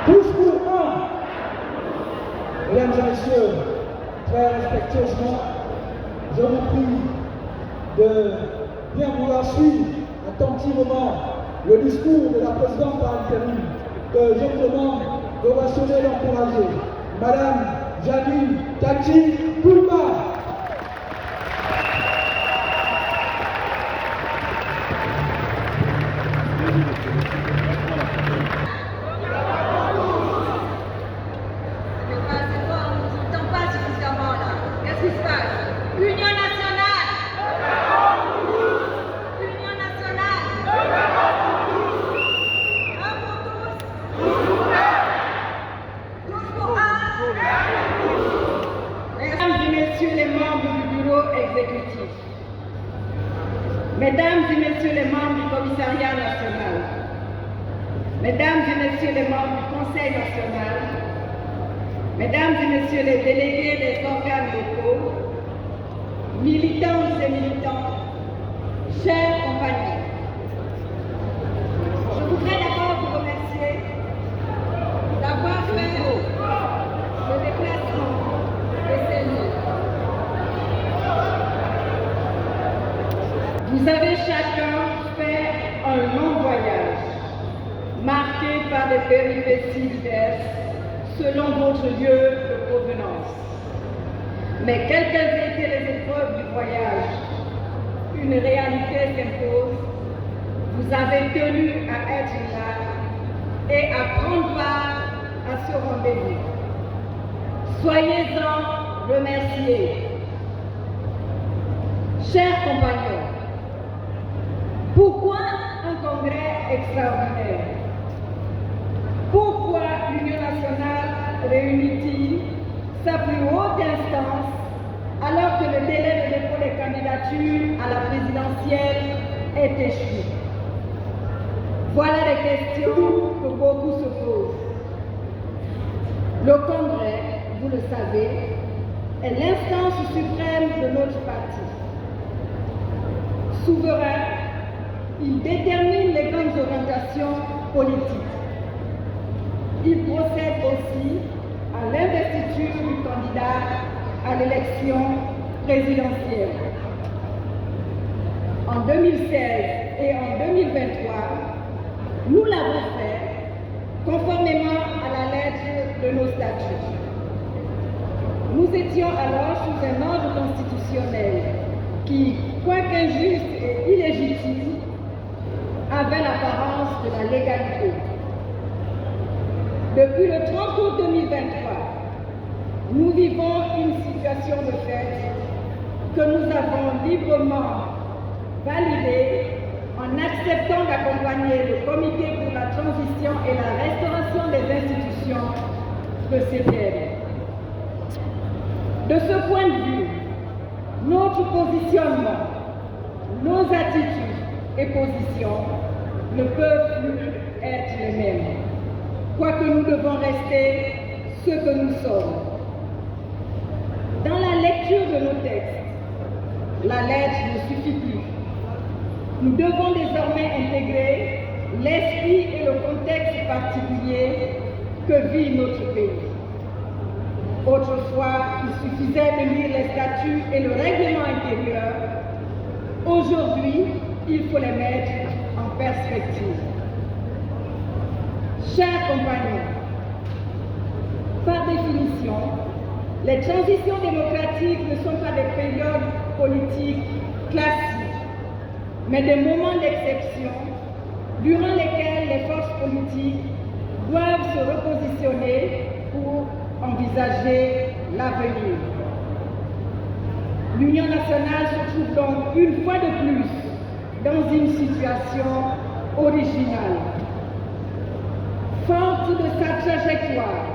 Tous pour un. Mesdames et messieurs, très respectueusement, je vous prie de bien vouloir suivre attentivement le discours de la présidente par intérim, que je vous demande d'ovationner et d'encourager. Madame Janine Tati Koulma. Mesdames et messieurs les membres du Commissariat national, Mesdames et messieurs les membres du Conseil national, Mesdames et messieurs les délégués des organes locaux, militantes et militants, chers compagnons, je voudrais d'abord vous remercier d'avoir fait le déplacement de ces jours. Vous avez chacun fait un long voyage, marqué par des péripéties diverses selon votre lieu de provenance. Mais quelles qu'aient été les épreuves du voyage, une réalité s'impose. Vous avez tenu à être là et à prendre part à ce rendez-vous. Soyez-en remerciés. Chers compagnons, pourquoi un congrès extraordinaire? Pourquoi l'Union nationale réunit-il sa plus haute instance alors que le délai de dépôt des candidatures à la présidentielle est échu? Voilà les questions que beaucoup se posent. Le congrès, vous le savez, est l'instance suprême de notre parti. Souverain, il détermine les grandes orientations politiques. Il procède aussi à l'investiture du candidat à l'élection présidentielle. En 2016 et en 2023, nous l'avons fait conformément à la lettre de nos statuts. Nous étions alors sous un ordre constitutionnel qui, quoiqu'injuste et illégitime, avait l'apparence de la légalité. Depuis le 30 août 2023, nous vivons une situation de fait que nous avons librement validée en acceptant d'accompagner le Comité pour la transition et la restauration des institutions de CPR. De ce point de vue, notre positionnement, nos attitudes et positions ne peuvent plus être les mêmes, quoique nous devons rester ce que nous sommes. Dans la lecture de nos textes, la lettre ne suffit plus. Nous devons désormais intégrer l'esprit et le contexte particulier que vit notre pays. Autrefois, il suffisait de lire les statuts et le règlement intérieur. Aujourd'hui, il faut les mettre en perspective. Chers compagnons, par définition, les transitions démocratiques ne sont pas des périodes politiques classiques, mais des moments d'exception durant lesquels les forces politiques doivent se repositionner pour envisager l'avenir. L'Union nationale se trouve donc une fois de plus dans une situation originale. Forte de sa trajectoire,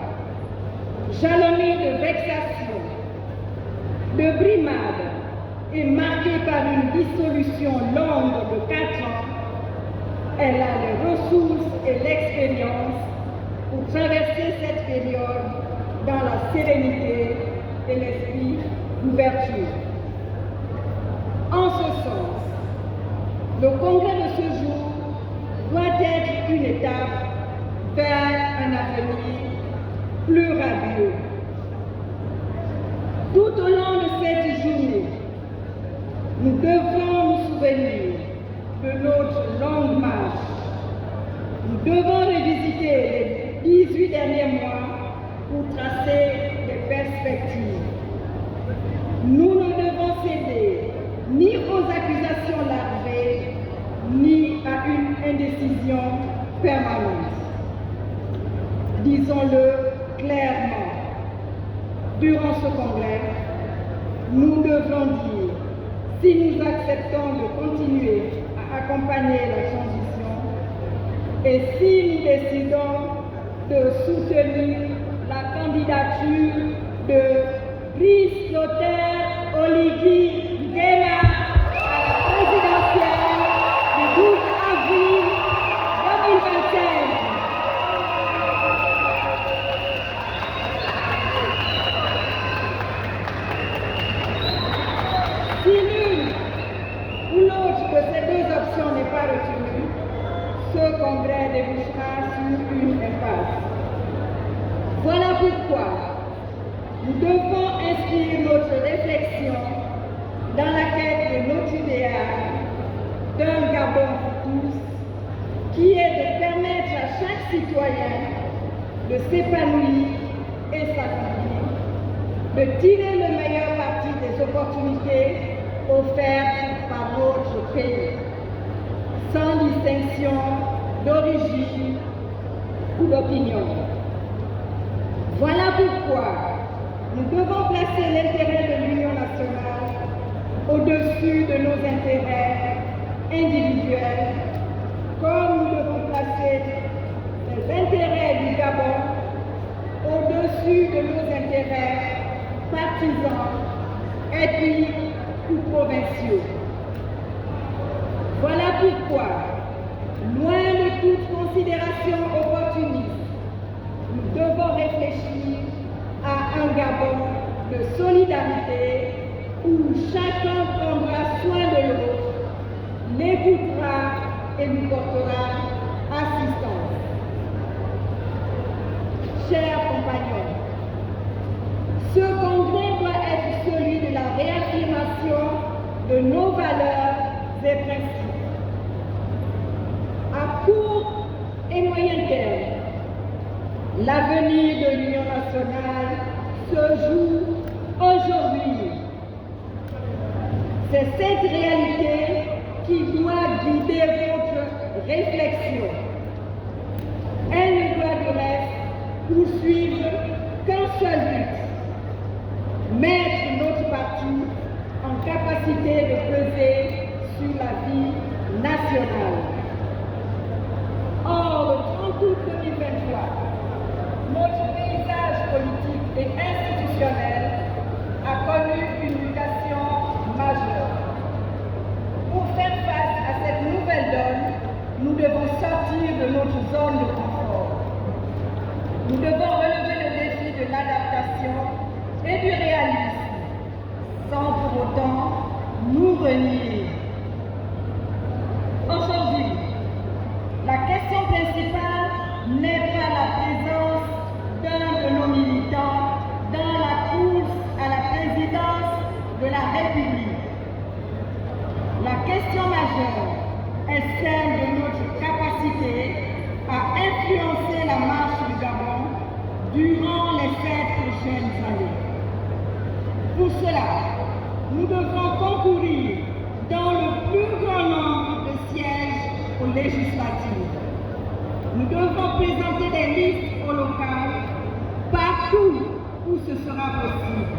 jalonnée de vexations, de brimades et marquée par une dissolution longue de 4 ans, elle a les ressources et l'expérience pour traverser cette période dans la sérénité et l'esprit d'ouverture. En ce sens, le congrès de ce jour doit être une étape vers avenir plus radieux. Tout au long de cette journée, nous devons nous souvenir de notre longue marche. Nous devons revisiter les 18 derniers mois pour tracer des perspectives. Nous ne devons céder ni aux accusations larvées, ni à une indécision permanente. Disons-le clairement, durant ce congrès, nous devons dire si nous acceptons de continuer à accompagner la transition et si nous décidons de soutenir la candidature de Chris-Lothaire Oligui Nguema à la présidentielle du 12 avril 2025. Si l'une ou l'autre de ces deux options n'est pas retenue, ce congrès débouchera sur une impasse. Voilà pourquoi nous devons inscrire notre réflexion dans la quête de notre idéal d'un Gabon pour tous, qui est de permettre à chaque citoyen de s'épanouir et s'accomplir, de tirer le meilleur parti des opportunités offertes par notre pays, sans distinction d'origine ou d'opinion. Voilà pourquoi nous devons placer l'intérêt de l'Union nationale au-dessus de nos intérêts individuels, comme nous devons placer les intérêts du Gabon au-dessus de nos intérêts partisans, ethniques ou provinciaux. Voilà pourquoi, loin de toute considération opportuniste, nous devons réfléchir à un Gabon de solidarité où chacun prendra soin de l'autre, l'écoutera et lui portera assistance. Chers compagnons, ce congrès doit être celui de la réaffirmation de nos valeurs et principes. À court et moyen terme, l'avenir de l'Union nationale se joue aujourd'hui. C'est cette réalité qui doit guider votre réflexion. Elle ne doit du reste poursuivre qu'un seul but, mettre notre parti en capacité de peser sur la vie nationale. Or, le 30 août 2023, notre paysage politique et institutionnel a connu une mutation majeure. Pour faire face à cette nouvelle donne, nous devons sortir de notre zone de confort. Nous devons relever le défi de l'adaptation et du réalisme, sans pour autant nous renier. Aujourd'hui, la question principale n'est pas la présence d'un de nos militants dans la course à la présidence de la République. La question majeure est celle de notre capacité à influencer la marche du Gabon durant les 7 prochaines années. Pour cela, nous devons concourir dans le plus grand nombre de sièges aux législatives. Nous devons présenter des listes au local partout où ce sera possible.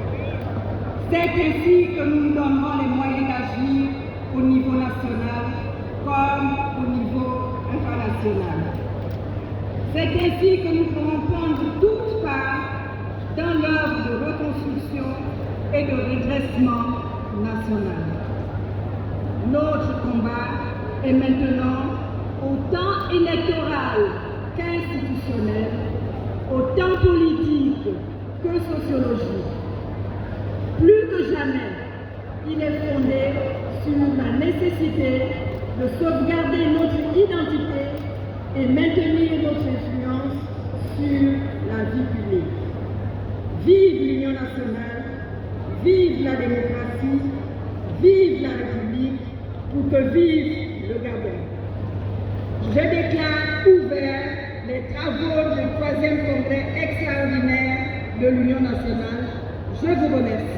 C'est ainsi que nous nous donnerons les moyens d'agir au niveau national comme au niveau international. C'est ainsi que nous pourrons prendre toute part dans l'œuvre de reconstruction et de redressement national. Notre combat est maintenant autant électoral qu'institutionnel, autant politique que sociologique. Plus que jamais, il est fondé sur la nécessité de sauvegarder notre identité et maintenir notre influence sur la vie publique. Vive l'Union nationale, vive la démocratie, vive la République, pour que vive le Gabon. Je déclare ouvert les travaux du 3e congrès extraordinaire de l'Union nationale. Je vous remercie.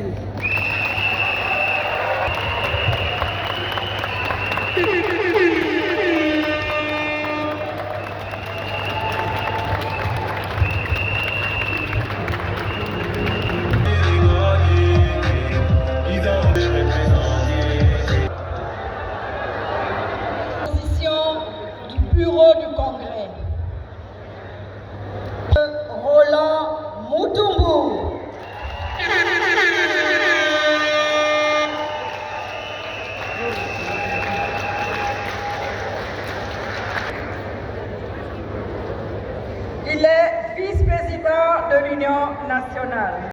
Bureau du Congrès. Roland Moutoumou. Il est vice-président de l'Union nationale.